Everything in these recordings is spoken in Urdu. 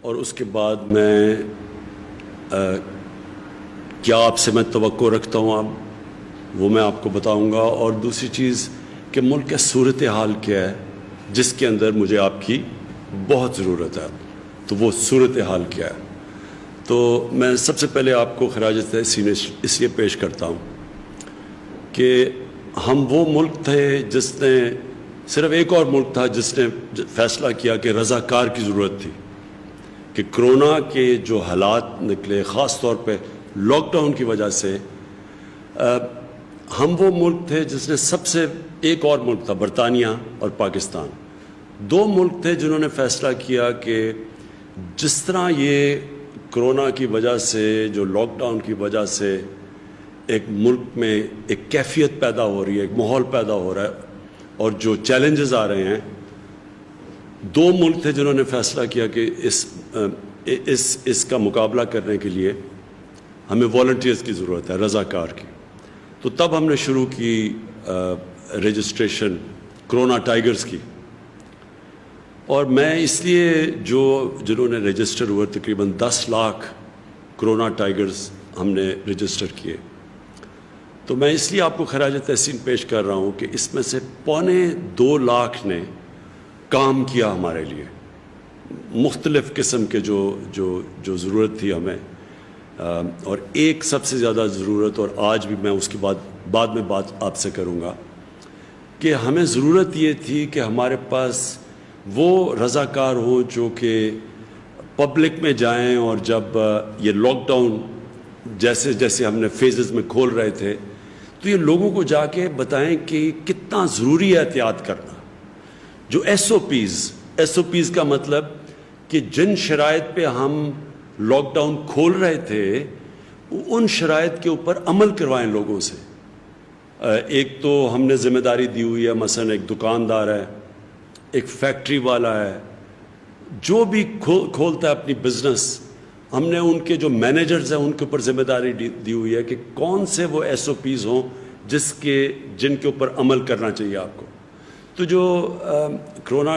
اور اس کے بعد میں کیا آپ سے میں توقع رکھتا ہوں وہ میں آپ کو بتاؤں گا، اور دوسری چیز کہ ملک کا صورتحال کیا ہے جس کے اندر مجھے آپ کی بہت ضرورت ہے، تو وہ صورتحال کیا ہے۔ تو میں سب سے پہلے آپ کو خراج تحسین اس لیے پیش کرتا ہوں کہ ہم وہ ملک تھے جس نے صرف ایک اور ملک تھا جس نے فیصلہ کیا کہ رضاکار کی ضرورت تھی، کہ کرونا کے جو حالات نکلے خاص طور پہ لاک ڈاؤن کی وجہ سے، ہم وہ ملک تھے جس نے سب سے، ایک اور ملک تھا برطانیہ اور پاکستان، دو ملک تھے جنہوں نے فیصلہ کیا کہ جس طرح یہ کرونا کی وجہ سے، جو لاک ڈاؤن کی وجہ سے ایک ملک میں ایک کیفیت پیدا ہو رہی ہے، ایک ماحول پیدا ہو رہا ہے، اور جو چیلنجز آ رہے ہیں، دو ملک تھے جنہوں نے فیصلہ کیا کہ اس کا مقابلہ کرنے کے لیے ہمیں والنٹیئرز کی ضرورت ہے، رضاکار کی۔ تو تب ہم نے شروع کی رجسٹریشن کرونا ٹائیگرز کی، اور میں اس لیے جنہوں نے رجسٹر ہوئے تقریباً 10 لاکھ کرونا ٹائیگرز ہم نے رجسٹر کیے، تو میں اس لیے آپ کو خراج تحسین پیش کر رہا ہوں کہ اس میں سے 2.25 لاکھ نے کام کیا ہمارے لیے، مختلف قسم کے جو ضرورت تھی ہمیں، اور ایک سب سے زیادہ ضرورت، اور آج بھی میں اس کے بعد میں بات آپ سے کروں گا، کہ ہمیں ضرورت یہ تھی کہ ہمارے پاس وہ رضاکار ہوں جو کہ پبلک میں جائیں، اور جب یہ لاک ڈاؤن جیسے جیسے ہم نے فیزز میں کھول رہے تھے تو یہ لوگوں کو جا کے بتائیں کہ کتنا ضروری ہے احتیاط کرنا۔ جو ایس او پیز کا مطلب کہ جن شرائط پہ ہم لاک ڈاؤن کھول رہے تھے ان شرائط کے اوپر عمل کروائیں لوگوں سے۔ ایک تو ہم نے ذمہ داری دی ہوئی ہے، مثلا ایک دکاندار ہے، ایک فیکٹری والا ہے، جو بھی کھولتا ہے اپنی بزنس، ہم نے ان کے جو مینیجرز ہیں ان کے اوپر ذمہ داری دی ہوئی ہے کہ کون سے وہ ایس او پیز ہوں جن کے اوپر عمل کرنا چاہیے آپ کو۔ تو جو کرونا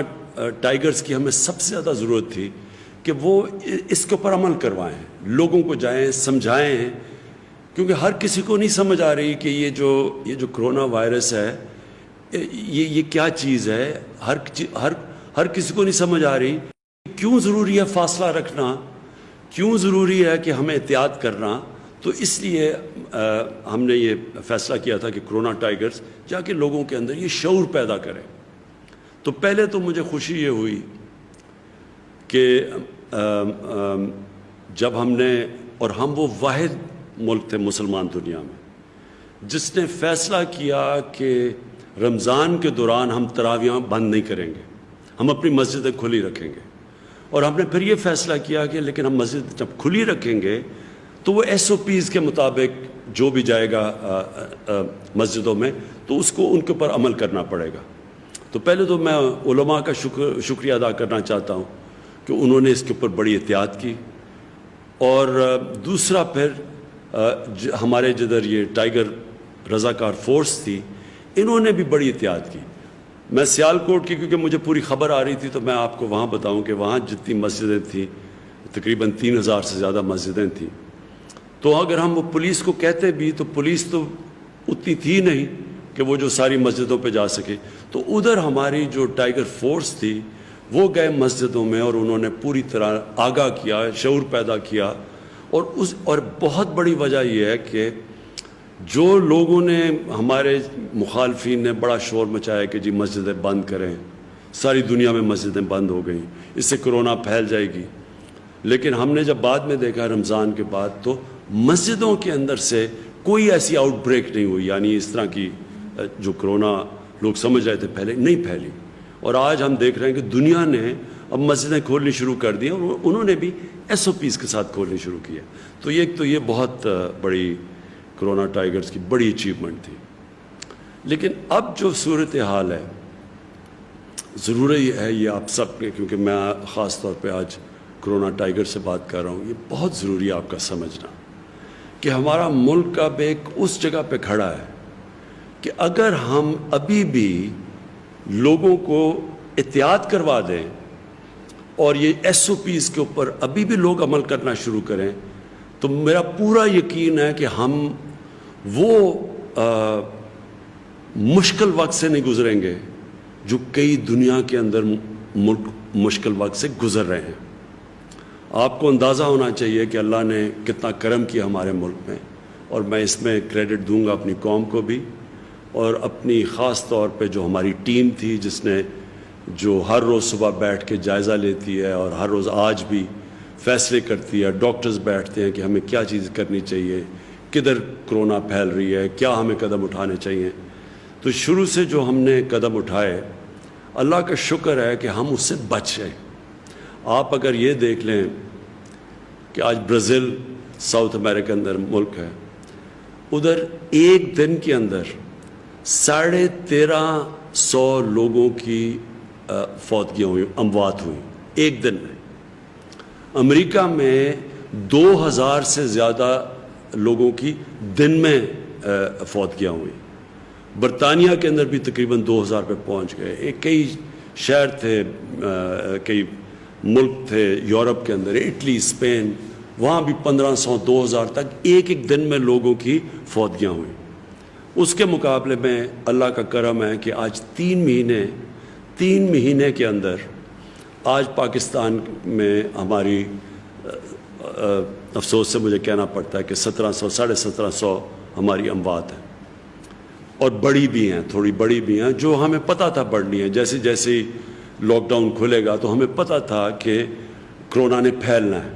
ٹائیگرز کی ہمیں سب سے زیادہ ضرورت تھی کہ وہ اس کے اوپر عمل کروائیں، لوگوں کو جائیں سمجھائیں، کیونکہ ہر کسی کو نہیں سمجھ آ رہی کہ یہ جو کرونا وائرس ہے یہ کیا چیز ہے، ہر کسی کو نہیں سمجھ آ رہی کیوں ضروری ہے فاصلہ رکھنا، کیوں ضروری ہے کہ ہمیں احتیاط کرنا۔ تو اس لیے ہم نے یہ فیصلہ کیا تھا کہ کرونا ٹائیگرز جا کے لوگوں کے اندر یہ شعور پیدا کرے۔ تو پہلے تو مجھے خوشی یہ ہوئی کہ جب ہم نے، اور ہم وہ واحد ملک تھے مسلمان دنیا میں جس نے فیصلہ کیا کہ رمضان کے دوران ہم تراویح بند نہیں کریں گے، ہم اپنی مسجدیں کھلی رکھیں گے، اور ہم نے پھر یہ فیصلہ کیا کہ لیکن ہم مسجد جب کھلی رکھیں گے تو وہ ایس او پیز کے مطابق جو بھی جائے گا مسجدوں میں تو اس کو ان کے اوپر عمل کرنا پڑے گا۔ تو پہلے تو میں علماء کا شکریہ ادا کرنا چاہتا ہوں کہ انہوں نے اس کے اوپر بڑی احتیاط کی، اور دوسرا پھر ہمارے جدھر یہ ٹائیگر رضاکار فورس تھی انہوں نے بھی بڑی احتیاط کی۔ میں سیالکوٹ کی کیونکہ مجھے پوری خبر آ رہی تھی تو میں آپ کو وہاں بتاؤں کہ وہاں جتنی مسجدیں تھیں تقریباً 3000 سے زیادہ مسجدیں تھیں، تو اگر ہم وہ پولیس کو کہتے بھی تو پولیس تو اتنی تھی نہیں کہ وہ جو ساری مسجدوں پہ جا سکے، تو ادھر ہماری جو ٹائیگر فورس تھی وہ گئے مسجدوں میں اور انہوں نے پوری طرح آگاہ کیا، شعور پیدا کیا، اور بہت بڑی وجہ یہ ہے کہ جو لوگوں نے، ہمارے مخالفین نے بڑا شور مچایا کہ جی مسجدیں بند کریں، ساری دنیا میں مسجدیں بند ہو گئیں، اس سے کرونا پھیل جائے گی، لیکن ہم نے جب بعد میں دیکھا رمضان کے بعد تو مسجدوں کے اندر سے کوئی ایسی آؤٹ بریک نہیں ہوئی، یعنی اس طرح کی جو کرونا لوگ سمجھ رہے تھے پہلے نہیں پھیلی، اور آج ہم دیکھ رہے ہیں کہ دنیا نے اب مسجدیں کھولنی شروع کر دی اور انہوں نے بھی ایس او پیز کے ساتھ کھولنی شروع کیا۔ تو یہ بہت بڑی کرونا ٹائیگرز کی بڑی اچیومنٹ تھی۔ لیکن اب جو صورتحال ہے، ضروری ہے یہ آپ سب کے، کیونکہ میں خاص طور پہ آج کرونا ٹائیگر سے بات کر رہا ہوں، یہ بہت ضروری ہے آپ کا سمجھنا کہ ہمارا ملک اب ایک اس جگہ پہ کھڑا ہے کہ اگر ہم ابھی بھی لوگوں کو احتیاط کروا دیں اور یہ ایس او پیز کے اوپر ابھی بھی لوگ عمل کرنا شروع کریں تو میرا پورا یقین ہے کہ ہم وہ مشکل وقت سے نہیں گزریں گے جو کئی دنیا کے اندر ملک مشکل وقت سے گزر رہے ہیں. آپ کو اندازہ ہونا چاہیے کہ اللہ نے کتنا کرم کیا ہمارے ملک میں, اور میں اس میں کریڈٹ دوں گا اپنی قوم کو بھی, اور اپنی خاص طور پہ جو ہماری ٹیم تھی جس نے جو ہر روز صبح بیٹھ کے جائزہ لیتی ہے اور ہر روز آج بھی فیصلے کرتی ہے. ڈاکٹرز بیٹھتے ہیں کہ ہمیں کیا چیز کرنی چاہیے, کدھر کرونا پھیل رہی ہے, کیا ہمیں قدم اٹھانے چاہیے. تو شروع سے جو ہم نے قدم اٹھائے, اللہ کا شکر ہے کہ ہم اس سے بچ گئے. آپ اگر یہ دیکھ لیں کہ آج برازیل ساؤتھ امریکہ اندر ملک ہے, ادھر ایک دن کے اندر 1350 لوگوں کی فوتگیاں ہوئی, اموات ہوئی ایک دن میں. امریکہ میں 2000 سے زیادہ لوگوں کی دن میں فوتگیاں ہوئی. برطانیہ کے اندر بھی تقریباً 2000 پہ پہنچ گئے. کئی شہر تھے, کئی ملک تھے یورپ کے اندر, اٹلی, اسپین, وہاں بھی 1500 2000 تک ایک ایک دن میں لوگوں کی فوتگیاں ہوئیں. اس کے مقابلے میں اللہ کا کرم ہے کہ آج 3 مہینے کے اندر آج پاکستان میں ہماری افسوس سے مجھے کہنا پڑتا ہے کہ 1700 1750 ہماری اموات ہیں, اور بڑی بھی ہیں, تھوڑی بڑی بھی ہیں, جو ہمیں پتہ تھا بڑھنی ہے. جیسے جیسے لاک ڈاؤن کھلے گا تو ہمیں پتہ تھا کہ کرونا نے پھیلنا ہے.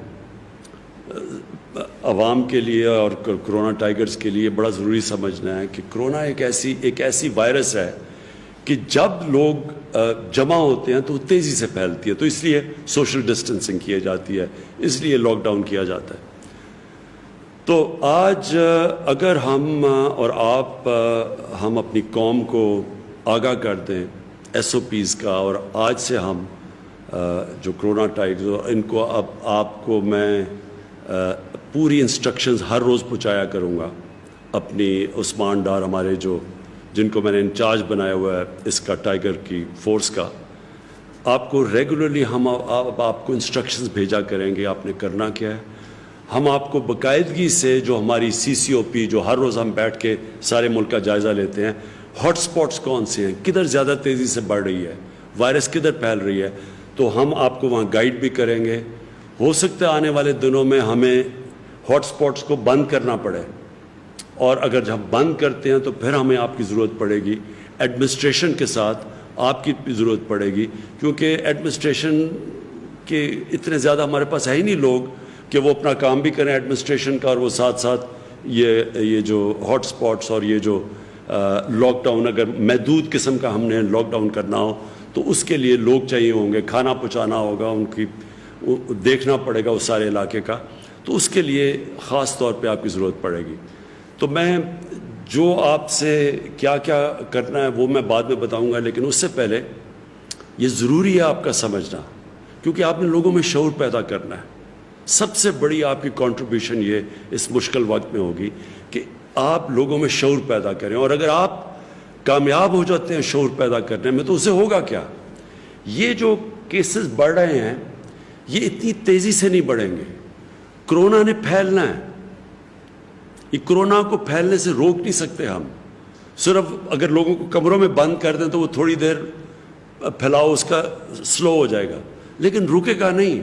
عوام کے لیے اور کرونا ٹائیگرز کے لیے بڑا ضروری سمجھنا ہے کہ کرونا ایک ایسی وائرس ہے کہ جب لوگ جمع ہوتے ہیں تو تیزی سے پھیلتی ہے. تو اس لیے سوشل ڈسٹنسنگ کی جاتی ہے, اس لیے لاک ڈاؤن کیا جاتا ہے. تو آج اگر ہم اور آپ ہم اپنی قوم کو آگاہ کر دیں ایس او پیز کا, اور آج سے ہم جو کرونا ٹائیگرز ان کو, اب آپ کو میں پوری انسٹرکشنز ہر روز پہنچایا کروں گا. اپنی عثمان ڈار ہمارے جن کو میں نے انچارج بنایا ہوا ہے اس کا, ٹائیگر کی فورس کا, آپ کو ریگولرلی ہم آپ کو انسٹرکشنز بھیجا کریں گے آپ نے کرنا کیا ہے. ہم آپ کو باقاعدگی سے جو ہماری سی سی او پی جو ہر روز ہم بیٹھ کے سارے ملک کا جائزہ لیتے ہیں, ہاٹ سپاٹس کون سے ہیں, کدھر زیادہ تیزی سے بڑھ رہی ہے, وائرس کدھر پھیل رہی ہے, تو ہم آپ کو وہاں گائیڈ بھی کریں گے. ہو سکتا ہے آنے والے دنوں میں ہمیں ہاٹ سپاٹس کو بند کرنا پڑے, اور اگر ہم بند کرتے ہیں تو پھر ہمیں آپ کی ضرورت پڑے گی. ایڈمنسٹریشن کے ساتھ آپ کی ضرورت پڑے گی, کیونکہ ایڈمنسٹریشن کے اتنے زیادہ ہمارے پاس ہے ہی نہیں لوگ کہ وہ اپنا کام بھی کریں ایڈمنسٹریشن کا, اور وہ ساتھ ساتھ یہ جو ہاٹ سپاٹس اور یہ جو لاک ڈاؤن, اگر محدود قسم کا ہم نے لاک ڈاؤن کرنا ہو تو اس کے لیے لوگ چاہیے ہوں گے, کھانا پہنچانا ہوگا, ان کی دیکھنا پڑے گا اس سارے علاقے کا, تو اس کے لیے خاص طور پہ آپ کی ضرورت پڑے گی. تو میں جو آپ سے کیا کیا کرنا ہے وہ میں بعد میں بتاؤں گا, لیکن اس سے پہلے یہ ضروری ہے آپ کا سمجھنا, کیونکہ آپ نے لوگوں میں شعور پیدا کرنا ہے. سب سے بڑی آپ کی کنٹریبیوشن یہ اس مشکل وقت میں ہوگی کہ آپ لوگوں میں شعور پیدا کریں, اور اگر آپ کامیاب ہو جاتے ہیں شعور پیدا کرنے میں تو اسے ہوگا کیا, یہ جو کیسز بڑھ رہے ہیں یہ اتنی تیزی سے نہیں بڑھیں گے. کرونا نے پھیلنا ہے, یہ کرونا کو پھیلنے سے روک نہیں سکتے ہم. صرف اگر لوگوں کو کمروں میں بند کر دیں تو وہ تھوڑی دیر پھیلاؤ اس کا سلو ہو جائے گا, لیکن رکے گا نہیں,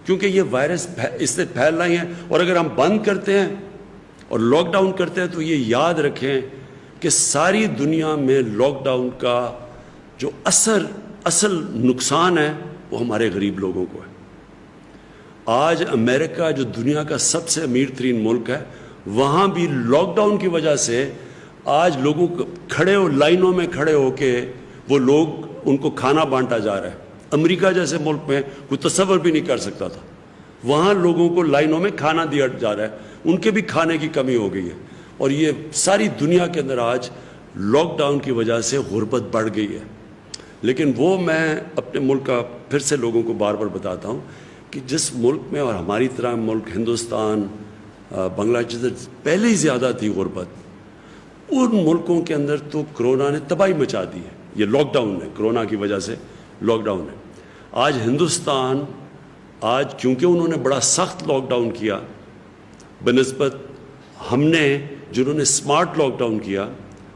کیونکہ یہ وائرس اس سے پھیل رہی ہیں. اور اگر ہم بند کرتے ہیں اور لاک ڈاؤن کرتے ہیں تو یہ یاد رکھیں کہ ساری دنیا میں لاک ڈاؤن کا جو اصل نقصان ہے وہ ہمارے غریب لوگوں کو ہے. آج امریکہ جو دنیا کا سب سے امیر ترین ملک ہے, وہاں بھی لاک ڈاؤن کی وجہ سے آج لوگوں کو لائنوں میں کھڑے ہو کے وہ لوگ ان کو کھانا بانٹا جا رہا ہے. امریکہ جیسے ملک میں کوئی تصور بھی نہیں کر سکتا تھا, وہاں لوگوں کو لائنوں میں کھانا دیا جا رہا ہے, ان کے بھی کھانے کی کمی ہو گئی ہے. اور یہ ساری دنیا کے اندر آج لاک ڈاؤن کی وجہ سے غربت بڑھ گئی ہے. لیکن وہ میں اپنے ملک کا پھر سے لوگوں کو بار بار بتاتا ہوں کہ جس ملک میں, اور ہماری طرح ملک ہندوستان, بنگلہ دیش پہلے ہی زیادہ تھی غربت, ان ملکوں کے اندر تو کرونا نے تباہی مچا دی ہے. یہ لاک ڈاؤن ہے, کرونا کی وجہ سے لاک ڈاؤن ہے. آج ہندوستان آج کیونکہ انہوں نے بڑا سخت لاک ڈاؤن کیا بنسبت ہم نے جنہوں نے سمارٹ لاک ڈاؤن کیا،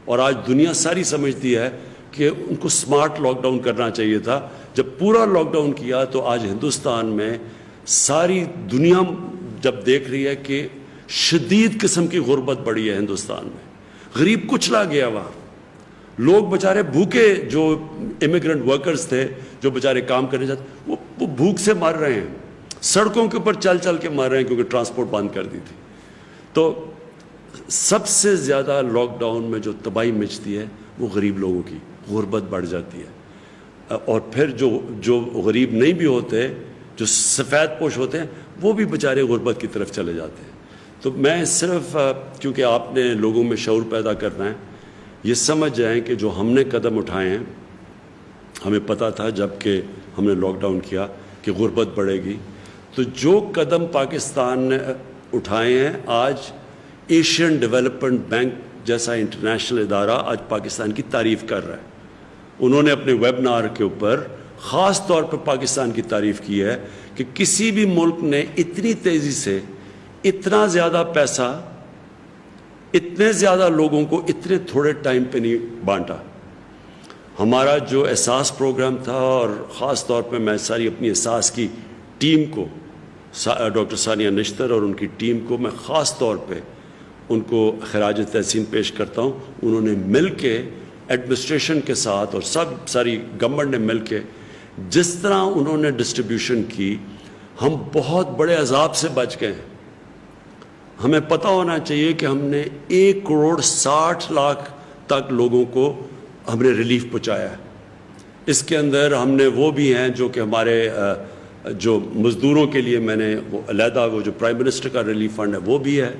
اور آج دنیا ساری سمجھتی ہے کہ ان کو سمارٹ لاک ڈاؤن کرنا چاہیے تھا. جب پورا لاک ڈاؤن کیا تو آج ہندوستان میں ساری دنیا جب دیکھ رہی ہے کہ شدید قسم کی غربت بڑھی ہے ہندوستان میں، غریب کچلا گیا وہاں. لوگ بیچارے بھوکے، جو امیگرنٹ ورکرز تھے جو بیچارے کام کرنے جاتے وہ بھوک سے مر رہے ہیں، سڑکوں کے اوپر چل چل کے مر رہے ہیں کیونکہ ٹرانسپورٹ بند کر دی تھی. تو سب سے زیادہ لاک ڈاؤن میں جو تباہی مچتی ہے وہ غریب لوگوں کی، غربت بڑھ جاتی ہے. اور پھر جو غریب نہیں بھی ہوتے، جو سفید پوش ہوتے ہیں، وہ بھی بیچارے غربت کی طرف چلے جاتے ہیں. تو میں صرف کیونکہ آپ نے لوگوں میں شعور پیدا کرنا ہے، یہ سمجھ جائیں کہ جو ہم نے قدم اٹھائے ہیں، ہمیں پتہ تھا جب کہ ہم نے لاک ڈاؤن کیا کہ غربت بڑھے گی. تو جو قدم پاکستان نے اٹھائے ہیں، آج ایشین ڈیولپمنٹ بینک جیسا انٹرنیشنل ادارہ آج پاکستان کی تعریف کر رہا ہے. انہوں نے اپنے ویبنار کے اوپر خاص طور پر پاکستان کی تعریف کی ہے کہ کسی بھی ملک نے اتنی تیزی سے اتنا زیادہ پیسہ اتنے زیادہ لوگوں کو اتنے تھوڑے ٹائم پہ نہیں بانٹا. ہمارا جو احساس پروگرام تھا، اور خاص طور پہ میں ساری اپنی احساس کی ٹیم کو، ڈاکٹر ثانیہ نشتر اور ان کی ٹیم کو میں خاص طور پہ ان کو خراج تحسین پیش کرتا ہوں. انہوں نے مل کے ایڈمنسٹریشن کے ساتھ اور ساری گورنمنٹ نے مل کے جس طرح انہوں نے ڈسٹریبیوشن کی، ہم بہت بڑے عذاب سے بچ گئے ہیں. ہمیں پتہ ہونا چاہیے کہ ہم نے 1,60,00,000 تک لوگوں کو ہم نے ریلیف پہنچایا ہے. اس کے اندر ہم نے وہ بھی ہیں جو کہ ہمارے جو مزدوروں کے لیے میں نے وہ علیحدہ وہ جو پرائم منسٹر کا ریلیف فنڈ ہے وہ بھی ہے.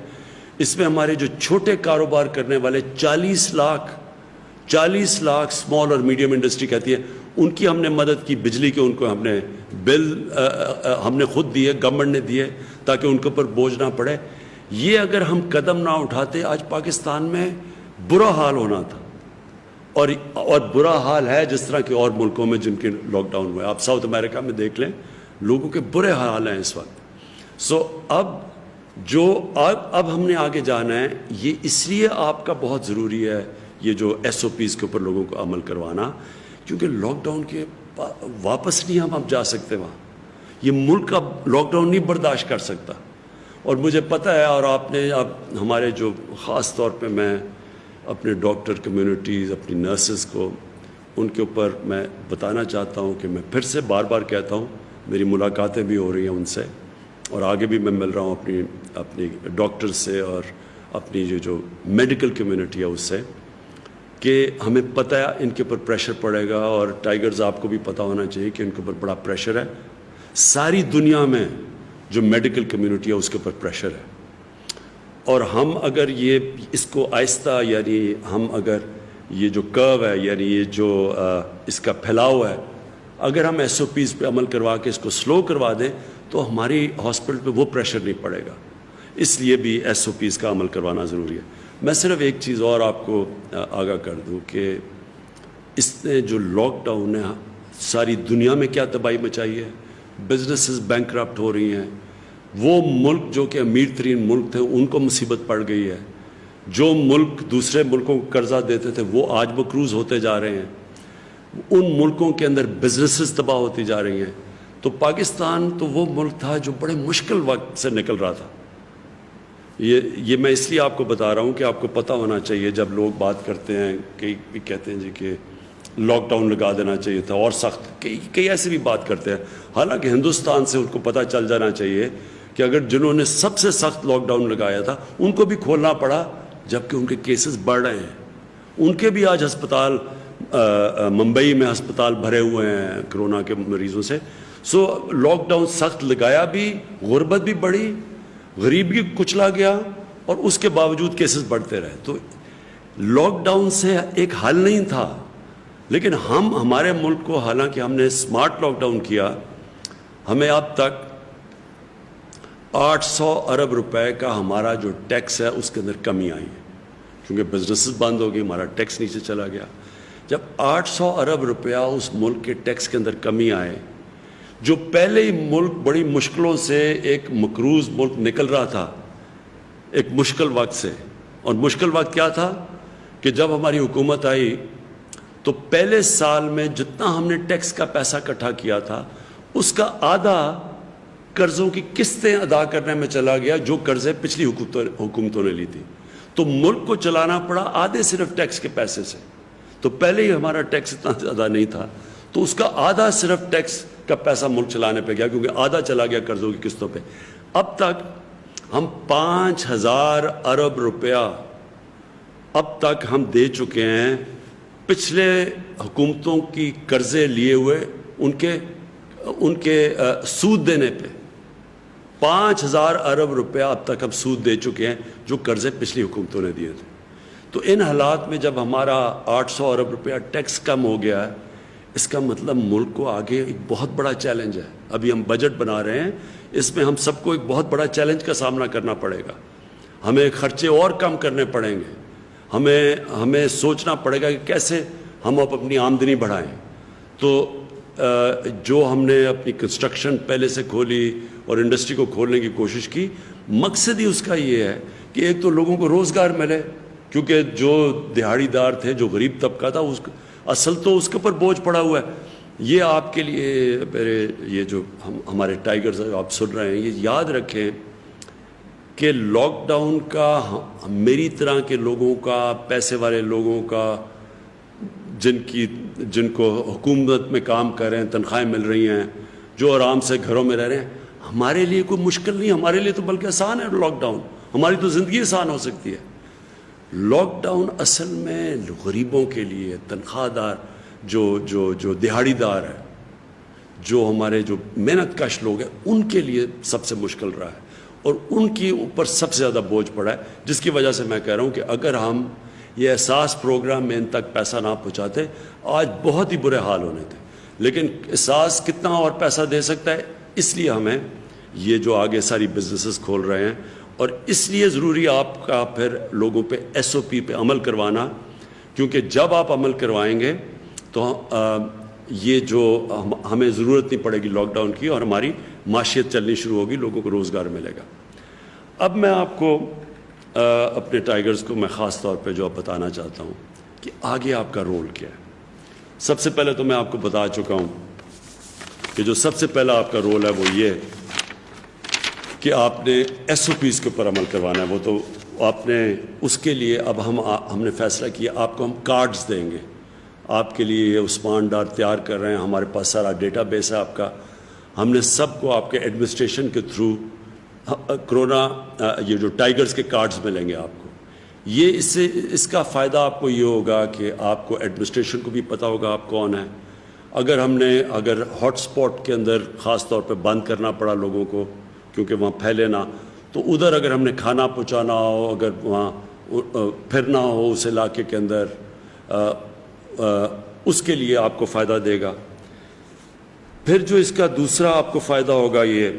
اس میں ہمارے جو چھوٹے کاروبار کرنے والے 40 لاکھ اسمال اور میڈیم انڈسٹری کہتی ہے، ان کی ہم نے مدد کی. بجلی کے ان کو ہم نے بل ہم نے خود دیے، گورنمنٹ نے دیے تاکہ ان کے اوپر بوجھ نہ پڑے. یہ اگر ہم قدم نہ اٹھاتے آج پاکستان میں برا حال ہونا تھا، اور برا حال ہے جس طرح کے اور ملکوں میں جن کے لاک ڈاؤن ہوئے. آپ ساؤتھ امریکہ میں دیکھ لیں، لوگوں کے برے حال ہیں اس وقت. اب ہم نے آگے جانا ہے. یہ اس لیے آپ کا بہت ضروری ہے یہ جو SOPs کے اوپر لوگوں کو عمل کروانا، کیونکہ لاک ڈاؤن کے واپس نہیں ہم اب جا سکتے وہاں. یہ ملک اب لاک ڈاؤن نہیں برداشت کر سکتا. اور مجھے پتہ ہے، اور آپ نے اب ہمارے جو خاص طور پہ میں اپنے ڈاکٹر کمیونٹیز، اپنی نرسز کو، ان کے اوپر میں بتانا چاہتا ہوں کہ میں پھر سے بار بار کہتا ہوں، میری ملاقاتیں بھی ہو رہی ہیں ان سے، اور آگے بھی میں مل رہا ہوں اپنی ڈاکٹر سے اور اپنی جو میڈیکل کمیونٹی ہے اس سے، کہ ہمیں پتہ ہے ان کے اوپر پریشر پڑے گا. اور ٹائیگرز آپ کو بھی پتہ ہونا چاہیے کہ ان کے اوپر بڑا پریشر ہے. ساری دنیا میں جو میڈیکل کمیونٹی ہے اس کے اوپر پریشر ہے. اور ہم اگر اس کو آہستہ، یعنی ہم اگر یہ جو کرو ہے، یعنی یہ جو اس کا پھیلاؤ ہے، اگر ہم SOPs پہ عمل کروا کے اس کو سلو کروا دیں تو ہماری ہاسپٹل پہ وہ پریشر نہیں پڑے گا. اس لیے بھی SOPs کا عمل کروانا ضروری ہے. میں صرف ایک چیز اور آپ کو آگاہ کر دوں کہ اس نے جو لاک ڈاؤن ہے ساری دنیا میں کیا تباہی مچائی ہے. بزنسز بینکرپٹ ہو رہی ہیں. وہ ملک جو کہ امیر ترین ملک تھے ان کو مصیبت پڑ گئی ہے. جو ملک دوسرے ملکوں کو قرضہ دیتے تھے وہ آج مقروض ہوتے جا رہے ہیں. ان ملکوں کے اندر بزنسز تباہ ہوتی جا رہی ہیں. تو پاکستان تو وہ ملک تھا جو بڑے مشکل وقت سے نکل رہا تھا. یہ میں اس لیے آپ کو بتا رہا ہوں کہ آپ کو پتہ ہونا چاہیے. جب لوگ بات کرتے ہیں، کئی کہتے ہیں جی کہ لاک ڈاؤن لگا دینا چاہیے تھا اور سخت، کئی ایسے بھی بات کرتے ہیں. حالانکہ ہندوستان سے ان کو پتہ چل جانا چاہیے کہ اگر جنہوں نے سب سے سخت لاک ڈاؤن لگایا تھا ان کو بھی کھولنا پڑا جبکہ ان کے کیسز بڑھ رہے ہیں. ان کے بھی آج ہسپتال، ممبئی میں ہسپتال بھرے ہوئے ہیں کرونا کے مریضوں سے. سو لاک ڈاؤن سخت لگایا بھی، غربت بھی بڑھی، غریب بھی کچلا گیا، اور اس کے باوجود کیسز بڑھتے رہے. تو لاک ڈاؤن سے ایک حل نہیں تھا. لیکن ہمارے ملک کو، حالانکہ ہم نے اسمارٹ لاک ڈاؤن کیا، ہمیں اب تک 800 ارب روپے کا ہمارا جو ٹیکس ہے اس کے اندر کمی آئی ہے. کیونکہ بزنسز بند ہو گئی، ہمارا ٹیکس نیچے چلا گیا. جب 800 ارب روپیہ اس ملک کے ٹیکس کے اندر کمی آئے، جو پہلے ہی ملک بڑی مشکلوں سے ایک مقروض ملک نکل رہا تھا ایک مشکل وقت سے، اور مشکل وقت کیا تھا کہ جب ہماری حکومت آئی تو پہلے سال میں جتنا ہم نے ٹیکس کا پیسہ اکٹھا کیا تھا اس کا آدھا قرضوں کی قسطیں ادا کرنے میں چلا گیا، جو قرضے پچھلی حکومتوں نے لی تھی. تو ملک کو چلانا پڑا آدھے صرف ٹیکس کے پیسے سے. تو پہلے ہی ہمارا ٹیکس اتنا زیادہ نہیں تھا، تو اس کا آدھا صرف ٹیکس کا پیسہ ملک چلانے پہ گیا، کیونکہ آدھا چلا گیا قرضوں کی قسطوں پہ. اب تک ہم 5,000 ارب روپیہ اب تک ہم دے چکے ہیں پچھلے حکومتوں کی قرضے لیے ہوئے ان کے سود دینے پہ. 5,000 ارب روپیہ اب تک ہم سود دے چکے ہیں جو قرضے پچھلی حکومتوں نے دیے تھے. تو ان حالات میں جب ہمارا 800 ارب روپیہ ٹیکس کم ہو گیا ہے، اس کا مطلب ملک کو آگے ایک بہت بڑا چیلنج ہے. ابھی ہم بجٹ بنا رہے ہیں، اس میں ہم سب کو ایک بہت بڑا چیلنج کا سامنا کرنا پڑے گا. ہمیں خرچے اور کم کرنے پڑیں گے، ہمیں سوچنا پڑے گا کہ کیسے ہم اپنی آمدنی بڑھائیں. تو جو ہم نے اپنی کنسٹرکشن پہلے سے کھولی اور انڈسٹری کو کھولنے کی کوشش کی، مقصد ہی اس کا یہ ہے کہ ایک تو لوگوں کو روزگار ملے، کیونکہ جو دہاڑی دار تھے، جو غریب طبقہ تھا، اصل تو اس کے اوپر بوجھ پڑا ہوا ہے. یہ آپ کے لیے میرے یہ جو ہمارے ٹائیگرز آپ سن رہے ہیں، یہ یاد رکھیں کہ لاک ڈاؤن کا میری طرح کے لوگوں کا، پیسے والے لوگوں کا، جن کو حکومت میں کام کر رہے ہیں، تنخواہیں مل رہی ہیں، جو آرام سے گھروں میں رہ رہے ہیں، ہمارے لیے کوئی مشکل نہیں. ہمارے لیے تو بلکہ آسان ہے لاک ڈاؤن. ہماری تو زندگی آسان ہو سکتی ہے. لاک ڈاؤن اصل میں غریبوں کے لیے، تنخواہ دار جو دہاڑی دار ہے، جو ہمارے جو محنت کش لوگ ہیں، ان کے لیے سب سے مشکل رہا ہے، اور ان کے اوپر سب سے زیادہ بوجھ پڑا ہے. جس کی وجہ سے میں کہہ رہا ہوں کہ اگر ہم یہ احساس پروگرام میں ان تک پیسہ نہ پہنچاتے، آج بہت ہی برے حال ہونے تھے. لیکن احساس کتنا اور پیسہ دے سکتا ہے، اس لیے ہمیں یہ جو آگے ساری بزنسز کھول رہے ہیں، اور اس لیے ضروری آپ کا پھر لوگوں پہ SOP پہ عمل کروانا، کیونکہ جب آپ عمل کروائیں گے تو یہ جو ہمیں ضرورت نہیں پڑے گی لاک ڈاؤن کی، اور ہماری معیشت چلنی شروع ہوگی، لوگوں کو روزگار ملے گا. اب میں آپ کو اپنے ٹائیگرز کو میں خاص طور پہ جو بتانا چاہتا ہوں کہ آگے آپ کا رول کیا ہے. سب سے پہلے تو میں آپ کو بتا چکا ہوں کہ جو سب سے پہلا آپ کا رول ہے وہ یہ کہ آپ نے SOPs کے اوپر عمل کروانا ہے. وہ تو آپ نے اس کے لیے اب ہم نے فیصلہ کیا آپ کو ہم کارڈز دیں گے. آپ کے لیے یہ عثمان ڈار تیار کر رہے ہیں، ہمارے پاس سارا ڈیٹا بیس ہے آپ کا. ہم نے سب کو آپ کے ایڈمنسٹریشن کے تھرو کرونا یہ جو ٹائیگرز کے کارڈز ملیں گے آپ کو. یہ اس کا فائدہ آپ کو یہ ہوگا کہ آپ کو ایڈمنسٹریشن کو بھی پتہ ہوگا آپ کون ہیں. اگر ہاٹ سپاٹ کے اندر خاص طور پہ بند کرنا پڑا لوگوں کو کیونکہ وہاں پھیلے نہ، تو ادھر اگر ہم نے کھانا پہنچانا ہو، اگر وہاں پھرنا ہو اس علاقے کے اندر، اس کے لیے آپ کو فائدہ دے گا. پھر جو اس کا دوسرا آپ کو فائدہ ہوگا یہ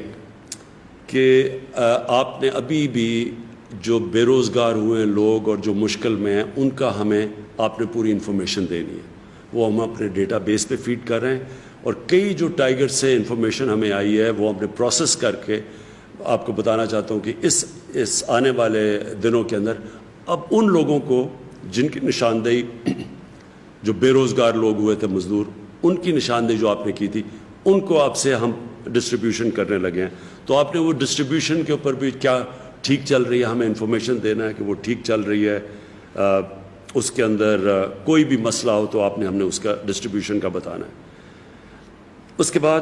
کہ آپ نے ابھی بھی جو بے روزگار ہوئے لوگ اور جو مشکل میں ہیں ان کا ہمیں آپ نے پوری انفارمیشن دینی ہے. وہ ہم اپنے ڈیٹا بیس پہ فیڈ کر رہے ہیں، اور کئی جو ٹائیگر سے انفارمیشن ہمیں آئی ہے وہ ہم نے پروسیس کر کے آپ کو بتانا چاہتا ہوں کہ اس آنے والے دنوں کے اندر اب ان لوگوں کو جن کی نشاندہی جو بے روزگار لوگ ہوئے تھے، مزدور، ان کی نشاندہی جو آپ نے کی تھی، ان کو آپ سے ہم ڈسٹریبیوشن کرنے لگے ہیں. تو آپ نے وہ ڈسٹریبیوشن کے اوپر بھی کیا ٹھیک چل رہی ہے ہمیں انفارمیشن دینا ہے کہ وہ ٹھیک چل رہی ہے. اس کے اندر کوئی بھی مسئلہ ہو تو ہم نے اس کا ڈسٹریبیوشن کا بتانا ہے. اس کے بعد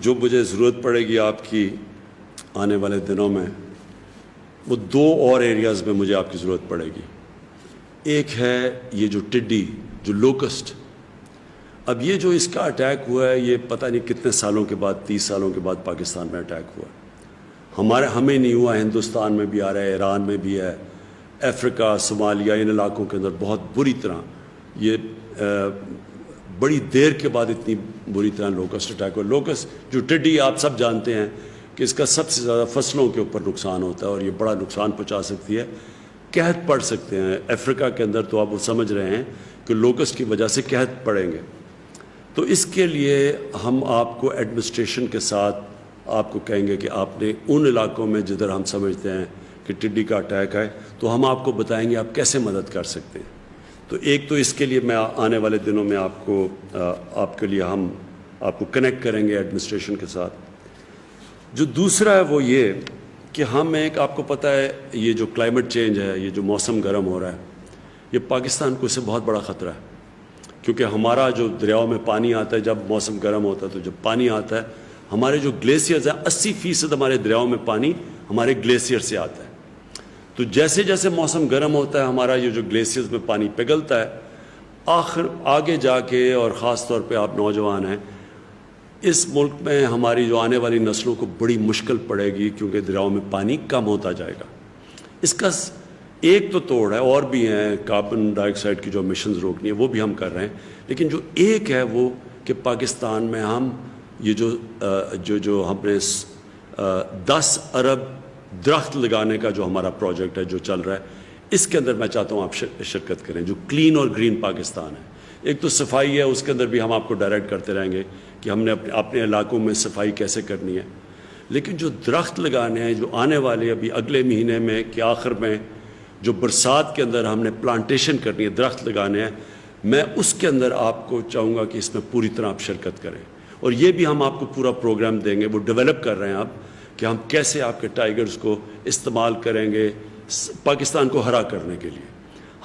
جو مجھے ضرورت پڑے گی آپ کی آنے والے دنوں میں، وہ دو اور ایریاز میں مجھے آپ کی ضرورت پڑے گی. ایک ہے یہ جو ٹڈی، جو لوکسٹ. اب یہ جو اس کا اٹیک ہوا ہے، یہ پتہ نہیں کتنے سالوں کے بعد، 30 سالوں کے بعد پاکستان میں اٹیک ہوا. ہمیں نہیں ہوا، ہندوستان میں بھی آ رہا ہے، ایران میں بھی ہے، افریقہ، صومالیہ، ان علاقوں کے اندر بہت بری طرح، یہ بڑی دیر کے بعد اتنی بری طرح لوکسٹ اٹیک ہوا. لوکسٹ جو ٹڈی آپ سب جانتے ہیں کہ اس کا سب سے زیادہ فصلوں کے اوپر نقصان ہوتا ہے، اور یہ بڑا نقصان پہنچا سکتی ہے. قحط پڑ سکتے ہیں افریقہ کے اندر، تو آپ وہ سمجھ رہے ہیں کہ لوکسٹ کی وجہ سے قحط پڑیں گے. تو اس کے لیے ہم آپ کو ایڈمنسٹریشن کے ساتھ آپ کو کہیں گے کہ آپ نے ان علاقوں میں جدھر ہم سمجھتے ہیں کہ ٹڈی کا اٹیک ہے تو ہم آپ کو بتائیں گے آپ کیسے مدد کر سکتے ہیں. تو ایک تو اس کے لیے میں آنے والے دنوں میں آپ کے لیے ہم آپ کو کنیکٹ کریں گے ایڈمنسٹریشن کے ساتھ. جو دوسرا ہے وہ یہ کہ ہم آپ کو پتہ ہے یہ جو کلائمیٹ چینج ہے, یہ جو موسم گرم ہو رہا ہے, یہ پاکستان کو اس سے بہت بڑا خطرہ ہے, کیونکہ ہمارا جو دریاؤں میں پانی آتا ہے جب موسم گرم ہوتا ہے تو جب پانی آتا ہے ہمارے جو گلیشیئرز ہیں 80% ہمارے دریاؤں میں پانی ہمارے گلیشیئر سے آتا ہے. تو جیسے جیسے موسم گرم ہوتا ہے ہمارا یہ جو گلیشیئرز میں پانی پگھلتا ہے, آگے جا کے, اور خاص طور پہ آپ نوجوان ہیں, اس ملک میں ہماری جو آنے والی نسلوں کو بڑی مشکل پڑے گی کیونکہ دریاؤں میں پانی کم ہوتا جائے گا. اس کا ایک تو توڑ ہے, اور بھی ہیں کاربن ڈائی آکسائڈ کی جو ایمیشنز روکنی ہے وہ بھی ہم کر رہے ہیں, لیکن جو ایک ہے وہ کہ پاکستان میں ہم یہ جو ہم نے 10 ارب درخت لگانے کا جو ہمارا پروجیکٹ ہے جو چل رہا ہے, اس کے اندر میں چاہتا ہوں آپ شرکت کریں, جو کلین اور گرین پاکستان ہے. ایک تو صفائی ہے, اس کے اندر بھی ہم آپ کو ڈائریکٹ کرتے رہیں گے کہ ہم نے اپنے علاقوں میں صفائی کیسے کرنی ہے, لیکن جو درخت لگانے ہیں جو آنے والے ابھی اگلے مہینے میں کہ آخر میں جو برسات کے اندر ہم نے پلانٹیشن کرنی ہے, درخت لگانے ہیں, میں اس کے اندر آپ کو چاہوں گا کہ اس میں پوری طرح آپ شرکت کریں. اور یہ بھی ہم آپ کو پورا پروگرام دیں گے, وہ ڈیولپ کر رہے ہیں آپ کہ ہم کیسے آپ کے ٹائیگرز کو استعمال کریں گے پاکستان کو ہرا کرنے کے لیے.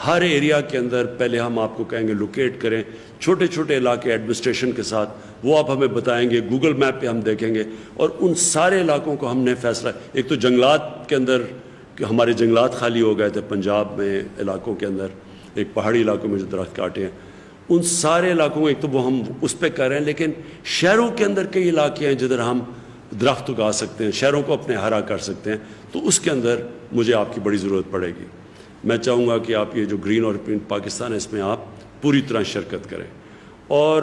ہر ایریا کے اندر پہلے ہم آپ کو کہیں گے لوکیٹ کریں, چھوٹے چھوٹے علاقے ایڈمنسٹریشن کے ساتھ, وہ آپ ہمیں بتائیں گے, گوگل میپ پہ ہم دیکھیں گے, اور ان سارے علاقوں کو ہم نے فیصلہ, ایک تو جنگلات کے اندر کہ ہمارے جنگلات خالی ہو گئے تھے پنجاب میں علاقوں کے اندر, ایک پہاڑی علاقوں میں جو درخت کاٹے ہیں, ان سارے علاقوں کو ایک تو وہ ہم اس پہ کر رہے ہیں, لیکن شہروں کے اندر کئی علاقے ہیں جدھر ہم درخت اگا سکتے ہیں, شہروں کو اپنے ہرا کر سکتے ہیں, تو اس کے اندر مجھے آپ کی بڑی ضرورت پڑے گی. میں چاہوں گا کہ آپ یہ جو گرین اور گرین پاکستان ہے اس میں آپ پوری طرح شرکت کریں. اور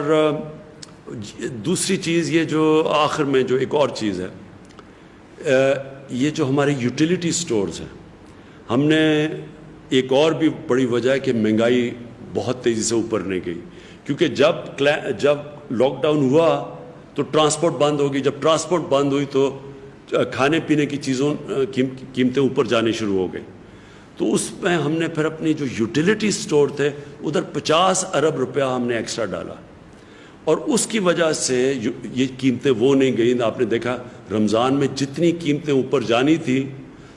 دوسری چیز یہ جو آخر میں جو ایک اور چیز ہے, یہ جو ہمارے یوٹیلیٹی سٹورز ہیں, ہم نے ایک اور بھی بڑی وجہ ہے کہ مہنگائی بہت تیزی سے اوپر نہیں گئی, کیونکہ جب لاک ڈاؤن ہوا تو ٹرانسپورٹ بند ہوگی, جب ٹرانسپورٹ بند ہوئی تو کھانے پینے کی چیزوں قیمتیں اوپر جانے شروع ہو گئی. تو اس میں ہم نے پھر اپنی جو یوٹیلیٹی سٹور تھے ادھر 50 ارب روپیہ ہم نے ایکسٹرا ڈالا, اور اس کی وجہ سے یہ قیمتیں وہ نہیں گئیں. آپ نے دیکھا رمضان میں جتنی قیمتیں اوپر جانی تھی,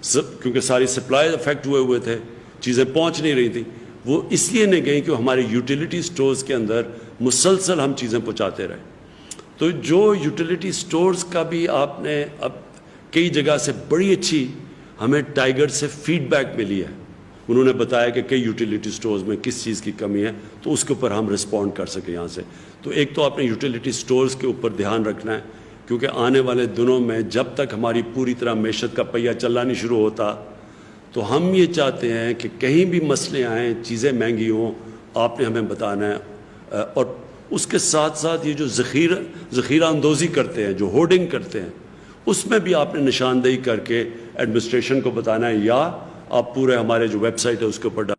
کیونکہ ساری سپلائی افیکٹ ہوئے تھے, چیزیں پہنچ نہیں رہی تھیں, وہ اس لیے نہیں گئیں کہ ہمارے یوٹیلیٹی سٹورز کے اندر مسلسل ہم چیزیں پہنچاتے رہے. تو جو یوٹیلیٹی سٹورز کا بھی آپ نے اب کئی جگہ سے بڑی اچھی ہمیں ٹائیگر سے فیڈ بیک ملی ہے, انہوں نے بتایا کہ کئی یوٹیلیٹی سٹورز میں کس چیز کی کمی ہے, تو اس کے اوپر ہم رسپونڈ کر سکیں یہاں سے. تو ایک تو آپ نے یوٹیلیٹی سٹورز کے اوپر دھیان رکھنا ہے, کیونکہ آنے والے دنوں میں جب تک ہماری پوری طرح معیشت کا پہیہ چلنا نہیں شروع ہوتا, تو ہم یہ چاہتے ہیں کہ کہیں بھی مسئلے آئیں, چیزیں مہنگی ہوں, آپ نے ہمیں بتانا ہے. اور اس کے ساتھ ساتھ یہ جو ذخیرہ اندوزی کرتے ہیں, جو ہوڈنگ کرتے ہیں, اس میں بھی آپ نے نشاندہی کر کے ایڈمنسٹریشن کو بتانا ہے, یا آپ پورے ہمارے جو ویب سائٹ ہے اس کے اوپر ڈال,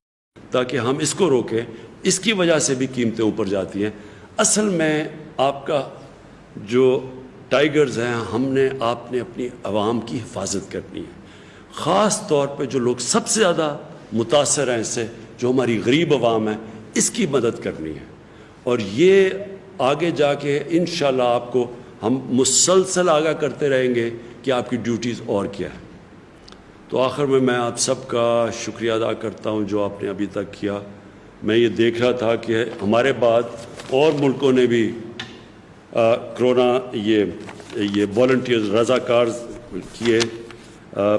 تاکہ ہم اس کو روکیں. اس کی وجہ سے بھی قیمتیں اوپر جاتی ہیں. اصل میں آپ کا جو ٹائیگرز ہیں, آپ نے اپنی عوام کی حفاظت کرنی ہے, خاص طور پہ جو لوگ سب سے زیادہ متاثر ہیں اس سے, جو ہماری غریب عوام ہے, اس کی مدد کرنی ہے. اور یہ آگے جا کے انشاءاللہ آپ کو ہم مسلسل آگاہ کرتے رہیں گے کہ آپ کی ڈیوٹیز اور کیا ہے. تو آخر میں آپ سب کا شکریہ ادا کرتا ہوں جو آپ نے ابھی تک کیا. میں یہ دیکھ رہا تھا کہ ہمارے بعد اور ملکوں نے بھی کرونا یہ والنٹیئرز رضاکار کیے.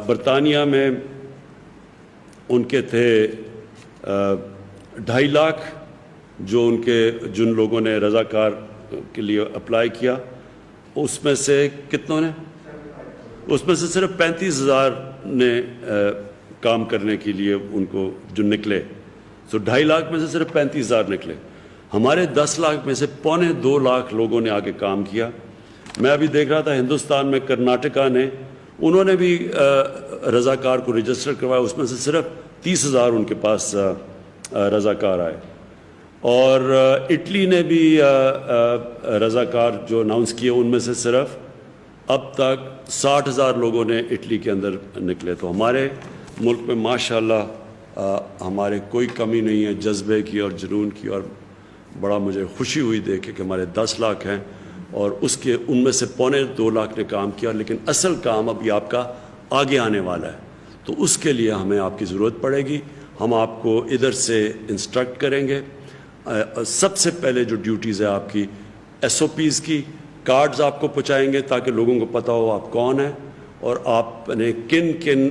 برطانیہ میں ان کے تھے 2.5 لاکھ جو جن لوگوں نے رضاکار کے لیے اپلائی کیا, اس میں سے کتنوں نے, اس میں سے صرف 35,000 نے کام کرنے کے لیے ان کو جو نکلے. تو 2.5 لاکھ میں سے صرف 35,000 نکلے. ہمارے 10 لاکھ میں سے 1.25 لاکھ لوگوں نے آگے کام کیا. میں ابھی دیکھ رہا تھا ہندوستان میں کرناٹکا نے, انہوں نے بھی رضاکار کو رجسٹر کروایا, اس میں سے صرف 30,000 ان کے پاس رضاکار آئے. اور اٹلی نے بھی رضاکار جو اناؤنس کیے ان میں سے صرف اب تک 60,000 لوگوں نے اٹلی کے اندر نکلے. تو ہمارے ملک میں ماشاءاللہ ہمارے کوئی کمی نہیں ہے جذبے کی اور جنون کی, اور بڑا مجھے خوشی ہوئی دیکھ کہ ہمارے 10 لاکھ ہیں اور اس کے ان میں سے 2.25 لاکھ نے کام کیا, لیکن اصل کام اب یہ آپ کا آگے آنے والا ہے. تو اس کے لیے ہمیں آپ کی ضرورت پڑے گی. ہم آپ کو ادھر سے انسٹرکٹ کریں گے. سب سے پہلے جو ڈیوٹیز ہے آپ کی SOPs کی کارڈز آپ کو پہنچائیں گے تاکہ لوگوں کو پتہ ہو آپ کون ہیں اور آپ نے کن کن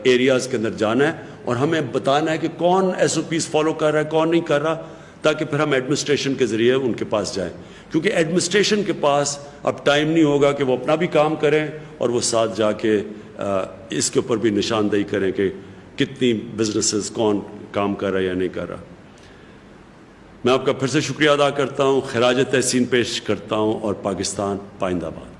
ایریاز کے اندر جانا ہے, اور ہمیں بتانا ہے کہ کون SOPs فالو کر رہا ہے کون نہیں کر رہا, تاکہ پھر ہم ایڈمنسٹریشن کے ذریعے ان کے پاس جائیں. کیونکہ ایڈمنسٹریشن کے پاس اب ٹائم نہیں ہوگا کہ وہ اپنا بھی کام کریں اور وہ ساتھ جا کے اس کے اوپر بھی نشاندہی کریں کہ کتنی بزنسز کون کام کر رہا ہے یا نہیں کر رہا. میں آپ کا پھر سے شکریہ ادا کرتا ہوں, خراج تحسین پیش کرتا ہوں, اور پاکستان پائندہ باد.